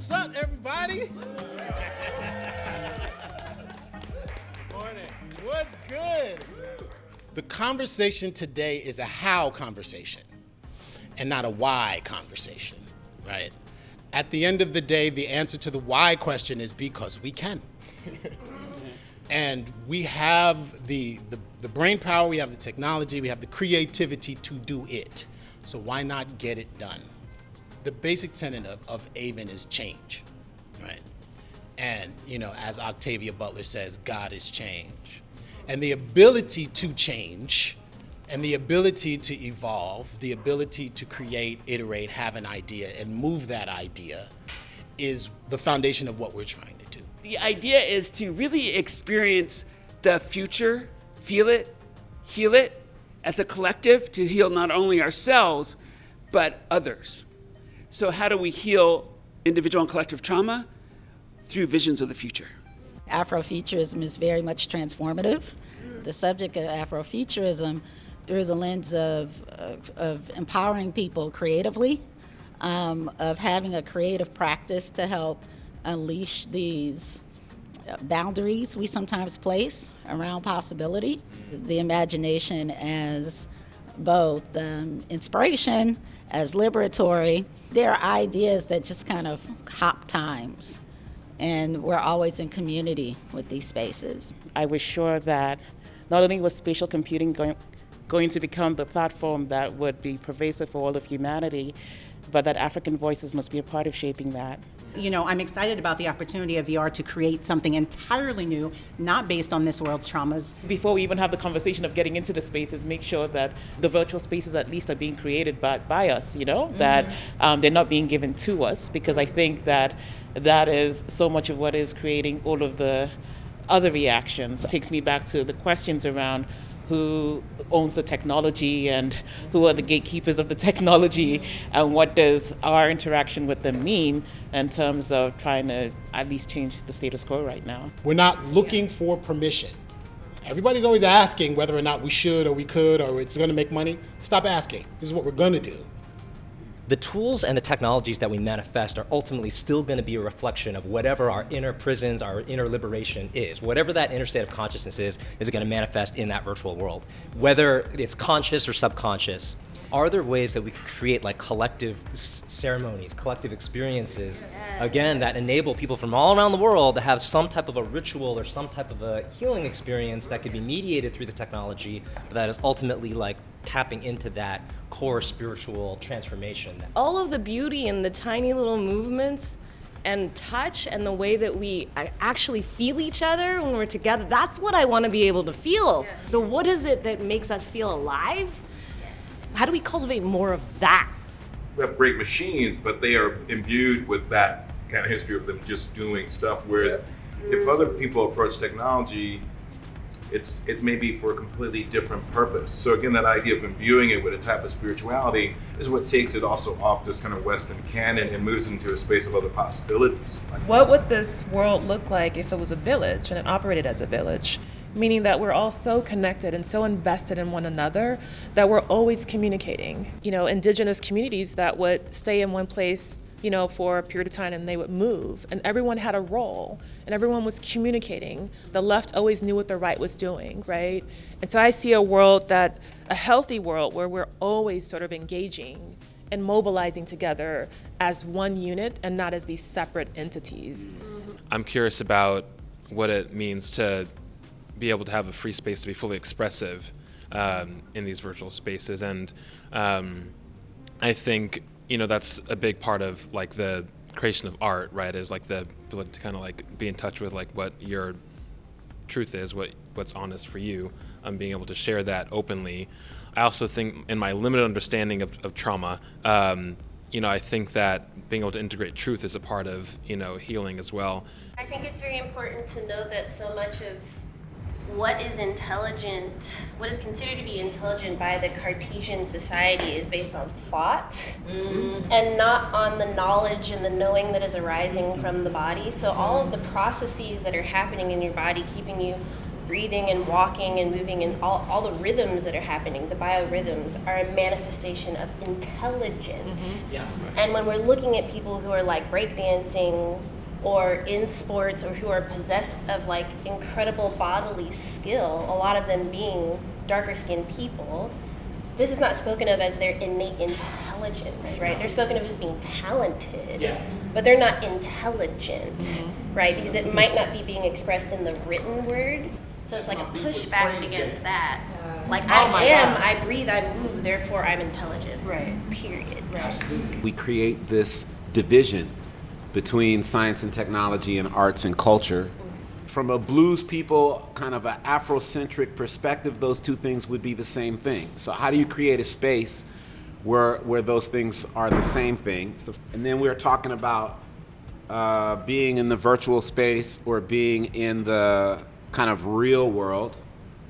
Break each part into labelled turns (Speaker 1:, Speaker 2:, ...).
Speaker 1: What's up, everybody? Morning. What's good? The conversation today is a how conversation and not a why conversation, right? At the end of the day, the answer to the why question is because we can. And we have the brain power, we have the technology, we have the creativity to do it. So why not get it done? The basic tenet of AEVN is change, right? And, you know, as Octavia Butler says, God is change. And the ability to change and the ability to evolve, the ability to create, iterate, have an idea, and move that idea is the foundation of what we're trying to do.
Speaker 2: The idea is to really experience the future, feel it, heal it, as a collective to heal not only ourselves, but others. So how do we heal individual and collective trauma? Through visions of the future.
Speaker 3: Afrofuturism is very much transformative. The subject of Afrofuturism through the lens of empowering people creatively, of having a creative practice to help unleash these boundaries we sometimes place around possibility. The imagination as both inspiration, as liberatory. There are ideas that just kind of hop times, and we're always in community with these spaces.
Speaker 4: I was sure that not only was spatial computing going to become the platform that would be pervasive for all of humanity, but that African voices must be a part of shaping that.
Speaker 5: You know, I'm excited about the opportunity of VR to create something entirely new, not based on this world's traumas.
Speaker 4: Before we even have the conversation of getting into the spaces, make sure that the virtual spaces at least are being created by us, you know, that they're not being given to us, because I think that is so much of what is creating all of the other reactions. It takes me back to the questions around who owns the technology and who are the gatekeepers of the technology, and what does our interaction with them mean in terms of trying to at least change the status quo right now.
Speaker 1: We're not looking for permission. Everybody's always asking whether or not we should or we could or it's gonna make money. Stop asking. This is what we're gonna do.
Speaker 6: The tools and the technologies that we manifest are ultimately still going to be a reflection of whatever our inner prisons, our inner liberation is. Whatever that inner state of consciousness is going to manifest in that virtual world. Whether it's conscious or subconscious, are there ways that we could create like collective ceremonies, collective experiences, again, that enable people from all around the world to have some type of a ritual or some type of a healing experience that could be mediated through the technology, but that is ultimately like tapping into that core spiritual transformation.
Speaker 7: All of the beauty in the tiny little movements and touch and the way that we actually feel each other when we're together, that's what I want to be able to feel. Yeah. So what is it that makes us feel alive? How do we cultivate more of that?
Speaker 8: We have great machines, but they are imbued with that kind of history of them just doing stuff. Whereas if other people approach technology, it may be for a completely different purpose. So again, that idea of imbuing it with a type of spirituality is what takes it also off this kind of Western canon and moves into a space of other possibilities.
Speaker 9: What would this world look like if it was a village and it operated as a village? Meaning that we're all so connected and so invested in one another that we're always communicating. You know, indigenous communities that would stay in one place, you know, for a period of time and they would move, and everyone had a role and everyone was communicating. The left always knew what the right was doing, right? And so I see a healthy world where we're always sort of engaging and mobilizing together as one unit and not as these separate entities.
Speaker 10: I'm curious about what it means to be able to have a free space to be fully expressive in these virtual spaces. And I think, you know, that's a big part of like the creation of art, right? Is like the ability to kind of like be in touch with like what your truth is, what's honest for you, being able to share that openly. I also think in my limited understanding of trauma, you know, I think that being able to integrate truth is a part of, you know, healing as well.
Speaker 11: I think it's very important to know that so much of what is intelligent, what is considered to be intelligent by the Cartesian society is based on thought and not on the knowledge and the knowing that is arising from the body. So all of the processes that are happening in your body, keeping you breathing and walking and moving and all the rhythms that are happening, the biorhythms, are a manifestation of intelligence. And when we're looking at people who are like breakdancing or in sports or who are possessed of like incredible bodily skill, a lot of them being darker skinned people, this is not spoken of as their innate intelligence, right? They're spoken of as being talented, but they're not intelligent, right? Because it might not be being expressed in the written word. So it's like a pushback against that. Like, I breathe, I move, therefore I'm intelligent. Right. Period. Right.
Speaker 12: We create this division between science and technology and arts and culture. From a blues people, kind of an Afrocentric perspective, those two things would be the same thing. So how do you create a space where those things are the same thing? And then we're talking about being in the virtual space or being in the kind of real world,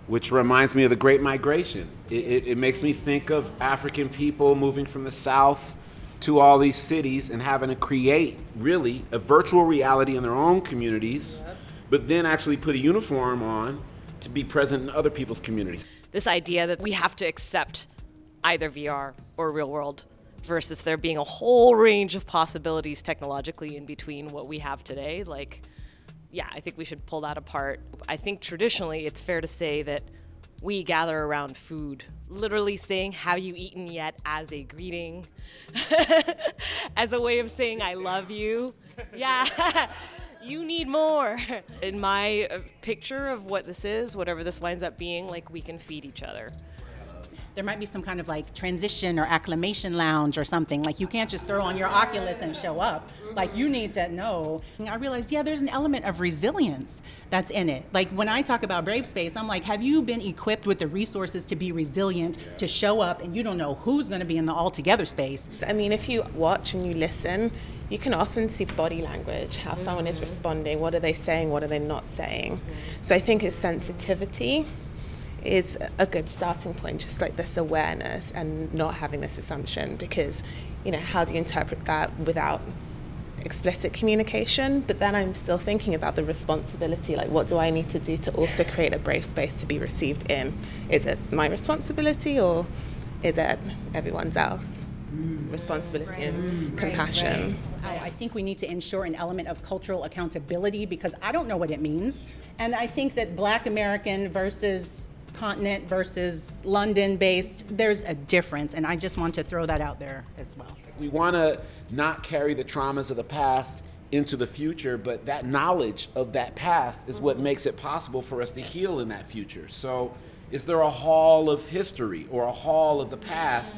Speaker 12: which reminds me of the Great Migration. It makes me think of African people moving from the South to all these cities and having to create really a virtual reality in their own communities, but then actually put a uniform on to be present in other people's communities.
Speaker 7: This idea that we have to accept either VR or real world versus there being a whole range of possibilities technologically in between what we have today, like, yeah, I think we should pull that apart. I think traditionally it's fair to say that we gather around food, literally saying "have you eaten yet" as a greeting, as a way of saying I love you. Yeah, you need more. In my picture of what this is, whatever this winds up being, like, we can feed each other.
Speaker 5: There might be some kind of like transition or acclimation lounge or something. Like, you can't just throw on your Oculus and show up. Like, you need to know. I realized, yeah, there's an element of resilience that's in it. Like, when I talk about Brave Space, I'm like, have you been equipped with the resources to be resilient, to show up, and you don't know who's going to be in the all-together space?
Speaker 13: I mean, if you watch and you listen, you can often see body language, how someone is responding, what are they saying, what are they not saying. So I think it's sensitivity is a good starting point, just like this awareness and not having this assumption, because, you know, how do you interpret that without explicit communication? But then I'm still thinking about the responsibility, like, what do I need to do to also create a brave space to be received in? Is it my responsibility or is it everyone's else? Responsibility and compassion.
Speaker 5: I think we need to ensure an element of cultural accountability, because I don't know what it means. And I think that Black American versus continent versus London-based, there's a difference, and I just want to throw that out there as well.
Speaker 12: We want to not carry the traumas of the past into the future, but that knowledge of that past is what makes it possible for us to heal in that future. So is there a hall of history or a hall of the past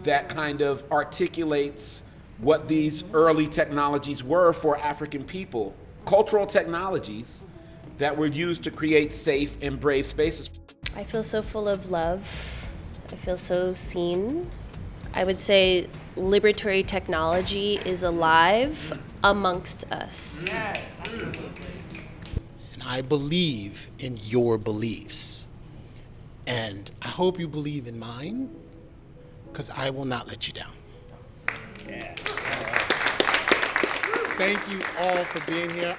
Speaker 12: that kind of articulates what these early technologies were for African people, cultural technologies that were used to create safe and brave spaces?
Speaker 11: I feel so full of love. I feel so seen. I would say liberatory technology is alive amongst us.
Speaker 1: Yes, absolutely. And I believe in your beliefs. And I hope you believe in mine, because I will not let you down. Yeah. Thank you all for being here.